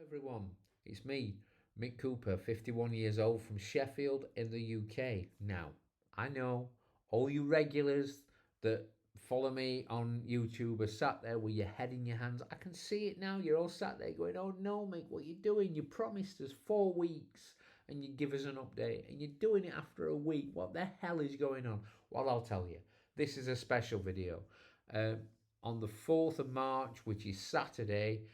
Everyone, it's me, Mick Cooper, 51 years old from Sheffield in the UK. Now, I know all you regulars that follow me on YouTube are sat there with your head in your hands. I can see it now. You're all sat there going, "Oh no, Mick, what are you doing? You promised us 4 weeks and you give us an update, and you're doing it after a week. What the hell is going on?" Well, I'll tell you. This is a special video. Uh, on the 4th of March, which is Saturday,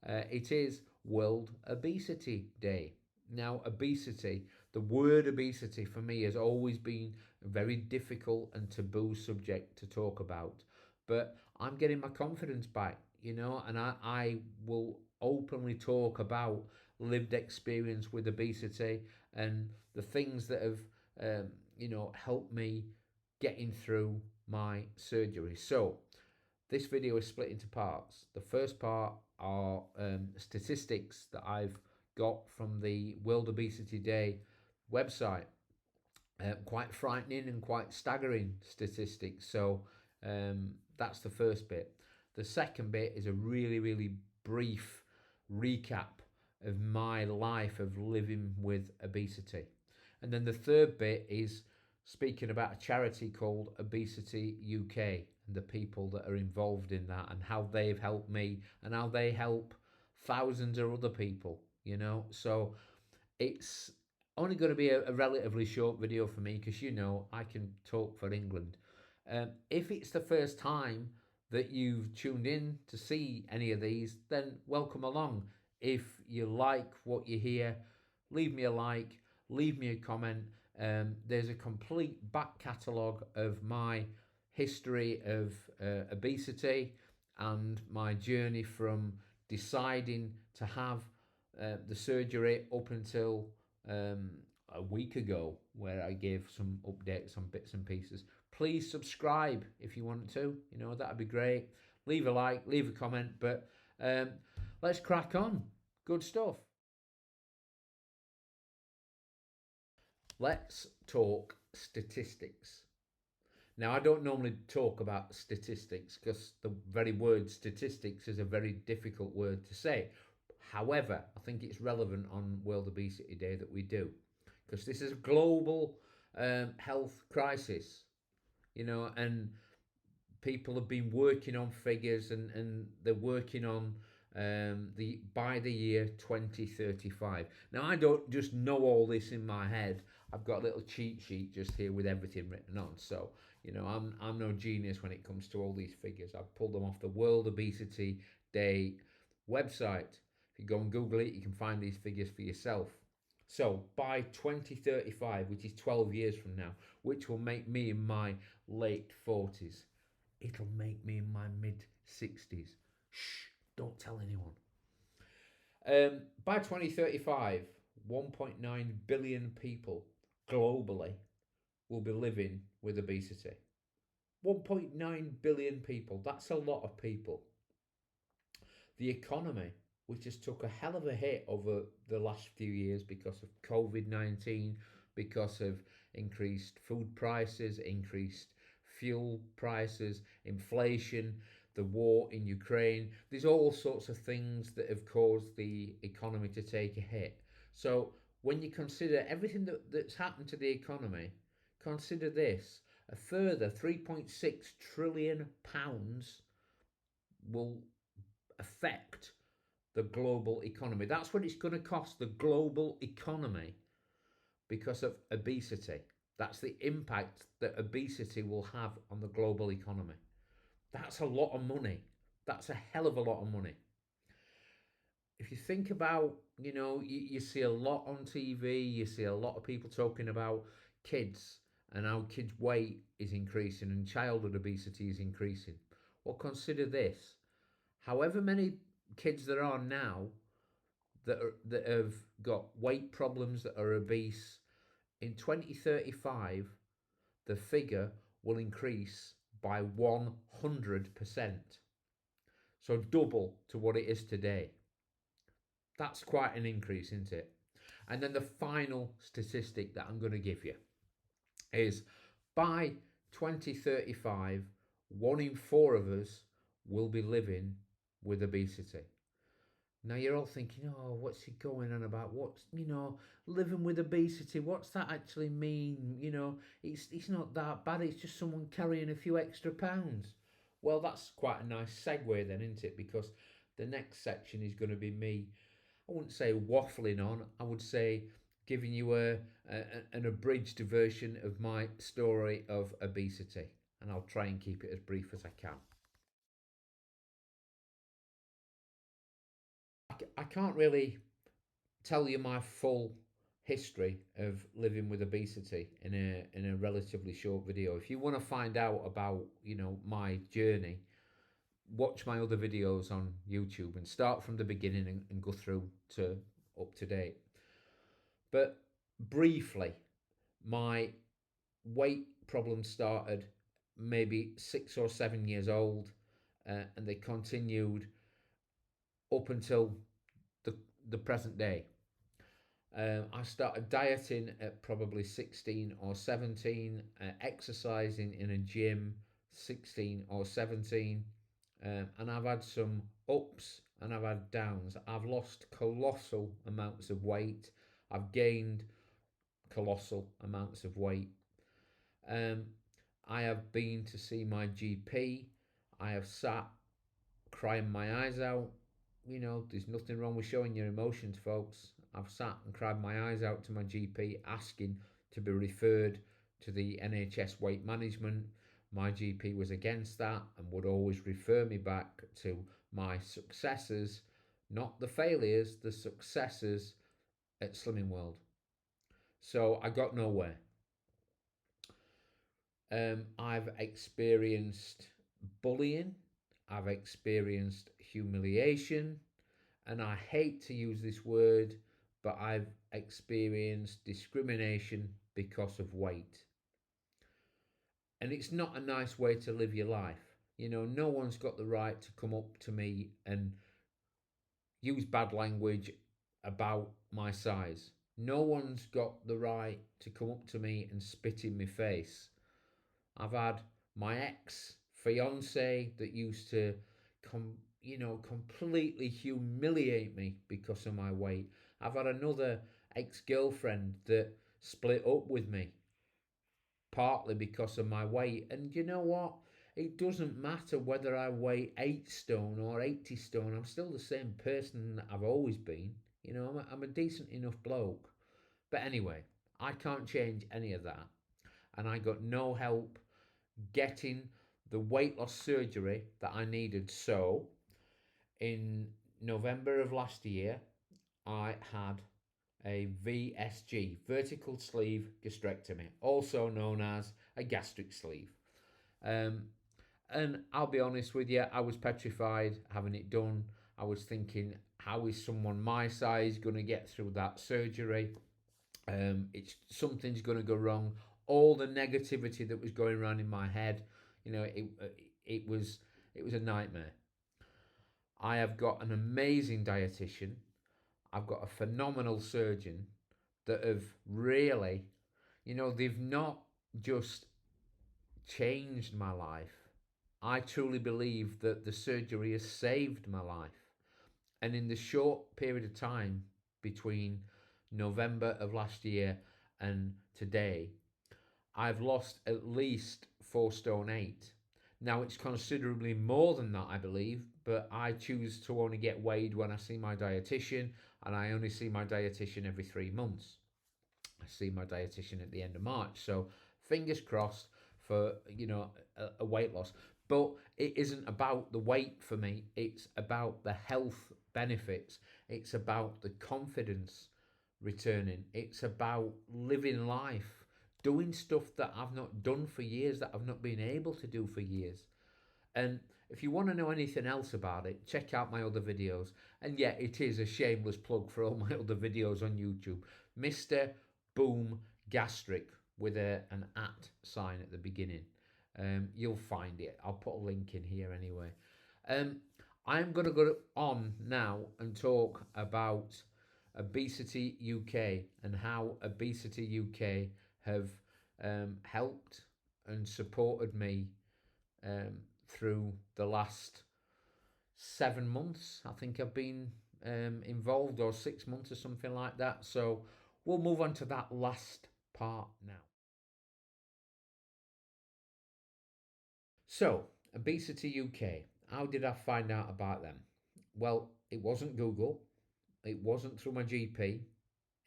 it is World Obesity Day. Now, obesity, the word obesity for me has always been a very difficult and taboo subject to talk about. But I'm getting my confidence back, and I will openly talk about lived experience with obesity and the things that have, helped me getting through my surgery. So, this video is split into parts. The first part are statistics that I've got from the World Obesity Day website. Quite frightening and quite staggering statistics. So that's the first bit. The second bit is a really, really brief recap of my life of living with obesity. And then the third bit is speaking about a charity called Obesity UK and the people that are involved in that and how they've helped me and how they help thousands of other people. So it's only going to be a relatively short video for me because I can talk for England. If it's the first time that you've tuned in to see any of these, then welcome along. If you like what you hear, leave me a like, leave me a comment. There's a complete back catalogue of my history of obesity and my journey from deciding to have the surgery up until um, a week ago, where I gave some updates on bits and pieces. Please subscribe if you want to. That'd be great. Leave a like, leave a comment, but um, let's crack on. Good stuff. Let's talk statistics. Now, I don't normally talk about statistics because the very word statistics is a very difficult word to say. However, I think it's relevant on World Obesity Day that we do because this is a global health crisis, and people have been working on figures and they're working on the by the year 2035. Now, I don't just know all this in my head. I've got a little cheat sheet just here with everything written on. So, I'm no genius when it comes to all these figures. I've pulled them off the World Obesity Day website. If you go and Google it, you can find these figures for yourself. So by 2035, which is 12 years from now, which will make me in my late 40s, it'll make me in my mid 60s. Shh, don't tell anyone. By 2035, 1.9 billion people globally will be living with obesity. 1.9 billion people, that's a lot of people. The economy, which has took a hell of a hit over the last few years because of COVID-19, because of increased food prices, increased fuel prices, inflation, the war in Ukraine. There's all sorts of things that have caused the economy to take a hit. So when you consider everything that's happened to the economy, consider this: a further £3.6 trillion will affect the global economy. That's what it's going to cost the global economy because of obesity. That's the impact that obesity will have on the global economy. That's a lot of money. That's a hell of a lot of money. If you think about, you see a lot on TV, you see a lot of people talking about kids and how kids' weight is increasing and childhood obesity is increasing. Well, consider this: however many kids there are now that have got weight problems, that are obese, in 2035 the figure will increase by 100%. So double to what it is today. That's quite an increase, isn't it? And then the final statistic that I'm going to give you is by 2035, 1 in 4 of us will be living with obesity. Now you're all thinking, oh, what's he going on about? What's, living with obesity? What's that actually mean? It's not that bad. It's just someone carrying a few extra pounds. Well, that's quite a nice segue then, isn't it? Because the next section is going to be me. I wouldn't say waffling on. I would say giving you an abridged version of my story of obesity, and I'll try and keep it as brief as I can. I can't really tell you my full history of living with obesity in a relatively short video. If you want to find out about my journey, watch my other videos on YouTube and start from the beginning and go through to up to date. But briefly, my weight problem started maybe 6 or 7 years old, and they continued up until the the present day. I started dieting at probably 16 or 17, exercising in a gym 16 or 17, and I've had some ups and I've had downs. I've lost colossal amounts of weight, I've gained colossal amounts of weight. Um, I have been to see my GP, I have sat crying my eyes out. There's nothing wrong with showing your emotions, folks. I've sat and cried my eyes out to my GP asking to be referred to the NHS weight management. My GP was against that and would always refer me back to my successors, not the failures, the successors at Slimming World. So I got nowhere. I've experienced bullying, I've experienced humiliation, and I hate to use this word, but I've experienced discrimination because of weight. And it's not a nice way to live your life. No one's got the right to come up to me and use bad language about my size. No one's got the right to come up to me and spit in my face. I've had my ex fiance that used to completely humiliate me because of my weight. I've had another ex girlfriend that split up with me partly because of my weight. And you know what? It doesn't matter whether I weigh 8 stone or 80 stone, I'm still the same person that I've always been. I'm a decent enough bloke. But anyway, I can't change any of that. And I got no help getting the weight loss surgery that I needed. So, in November of last year, I had a VSG, vertical sleeve gastrectomy, also known as a gastric sleeve. Um, and I'll be honest with you, I was petrified having it done. I was thinking, how is someone my size going to get through that surgery? It's something's going to go wrong. All the negativity that was going around in my head, it was a nightmare. I have got an amazing dietitian. I've got a phenomenal surgeon that have really, they've not just changed my life. I truly believe that the surgery has saved my life. And in the short period of time between November of last year and today, I've lost at least 4 stone 8. Now it's considerably more than that, I believe, but I choose to only get weighed when I see my dietitian, and I only see my dietitian every 3 months. I see my dietitian at the end of March, so fingers crossed for a weight loss. But it isn't about the weight for me. It's about the health benefits. It's about the confidence returning. It's about living life, doing stuff that I've not done for years, that I've not been able to do for years. And if you want to know anything else about it, check out my other videos. And yeah, it is a shameless plug for all my other videos on YouTube. Mr. Boom Gastric with an at sign at the beginning. You'll find it. I'll put a link in here anyway. I'm going to go on now and talk about Obesity UK and how Obesity UK have helped and supported me through the last 7 months. I think I've been involved, or 6 months or something like that. So we'll move on to that last part now. So, Obesity UK. How did I find out about them? Well, it wasn't Google. It wasn't through my GP.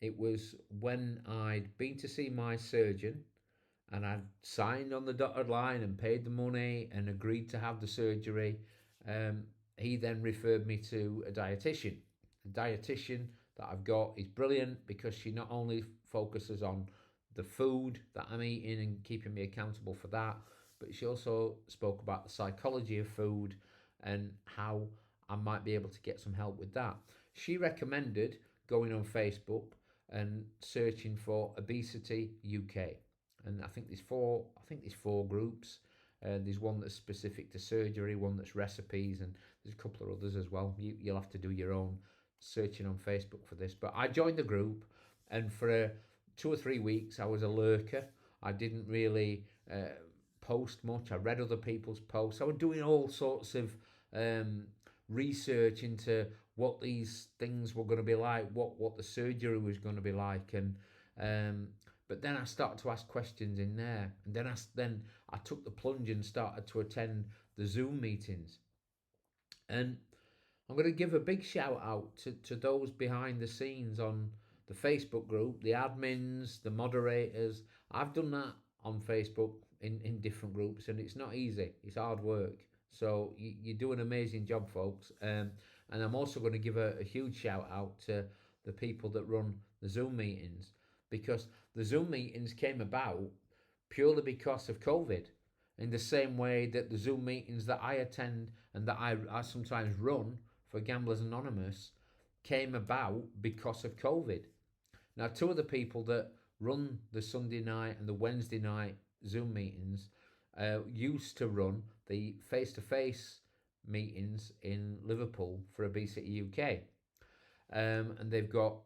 It was when I'd been to see my surgeon and I'd signed on the dotted line and paid the money and agreed to have the surgery. Um, he then referred me to a dietitian. The dietitian that I've got is brilliant because she not only focuses on the food that I'm eating and keeping me accountable for that, but she also spoke about the psychology of food and how I might be able to get some help with that. She recommended going on Facebook and searching for Obesity UK. And I think there's four groups. There's one that's specific to surgery, one that's recipes, and there's a couple of others as well. You'll have to do your own searching on Facebook for this. But I joined the group, and for 2 or 3 weeks, I was a lurker. I didn't really post much. I read other people's posts. I was doing all sorts of um, research into what these things were going to be like, what the surgery was going to be like, and um, but then I started to ask questions in there, and then I took the plunge and started to attend the Zoom meetings. And I'm going to give a big shout out to those behind the scenes on the Facebook group, the admins, the moderators. I've done that on Facebook in different groups, and it's not easy. It's hard work. So you do an amazing job, folks. And I'm also going to give a huge shout out to the people that run the Zoom meetings, because the Zoom meetings came about purely because of COVID. In the same way that the Zoom meetings that I attend and that I sometimes run for Gamblers Anonymous came about because of COVID. Now, two of the people that run the Sunday night and the Wednesday night Zoom meetings used to run the face to face meetings in Liverpool for Obesity UK. And they've got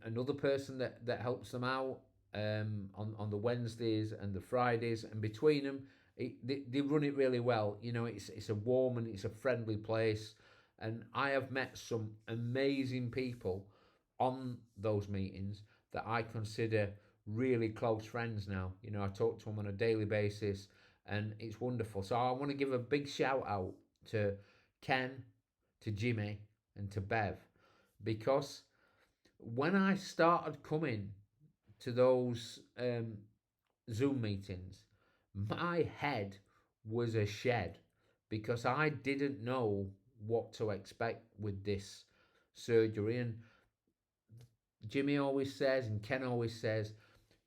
another person that helps them out on the Wednesdays and the Fridays, and between them, they run it really well. You know, it's a warm and it's a friendly place, and I have met some amazing people on those meetings that I consider really close friends now. You know, I talk to them on a daily basis, and it's wonderful. So I want to give a big shout out to Ken, to Jimmy, and to Bev, because when I started coming to those Zoom meetings, my head was a shed because I didn't know what to expect with this surgery. And Jimmy always says, and Ken always says,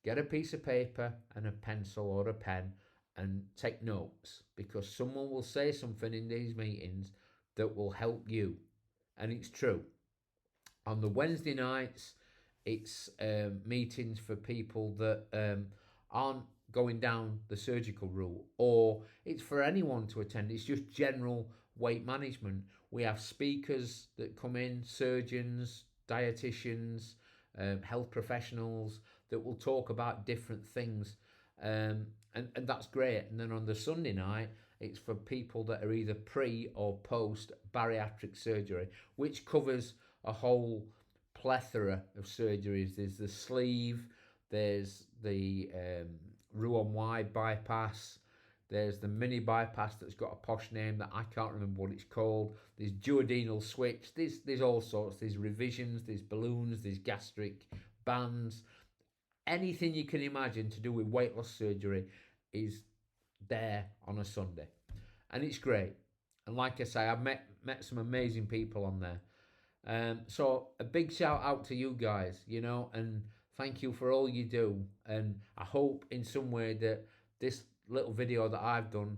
get a piece of paper and a pencil or a pen and take notes, because someone will say something in these meetings that will help you. And it's true. On the Wednesday nights, it's meetings for people that aren't going down the surgical route, or it's for anyone to attend. It's just general weight management. We have speakers that come in, surgeons, dietitians, health professionals that will talk about different things. And that's great. And then on the Sunday night, it's for people that are either pre or post bariatric surgery, which covers a whole plethora of surgeries. There's the sleeve, there's the Roux-en-Y bypass, there's the mini bypass that's got a posh name that I can't remember what it's called. There's duodenal switch. There's all sorts. There's revisions. There's balloons. There's gastric bands. Anything you can imagine to do with weight loss surgery is there on a Sunday, and it's great. And like I say, I've met some amazing people on there. So a big shout out to you guys, you know, and thank you for all you do. And I hope in some way that this little video that I've done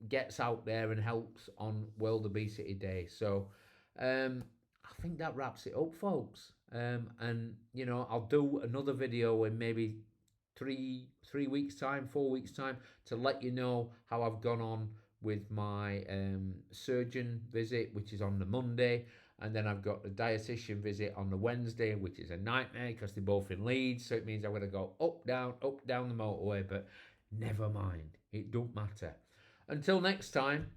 gets out there and helps on World Obesity Day. So I think that wraps it up, folks. And you know, I'll do another video in maybe three weeks time, 4 weeks time, to let you know how I've gone on with my surgeon visit, which is on the Monday. And then I've got the dietitian visit on the Wednesday, which is a nightmare because they're both in Leeds. So it means I'm going to go up, down the motorway. But never mind. It don't matter. Until next time,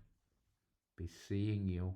be seeing you.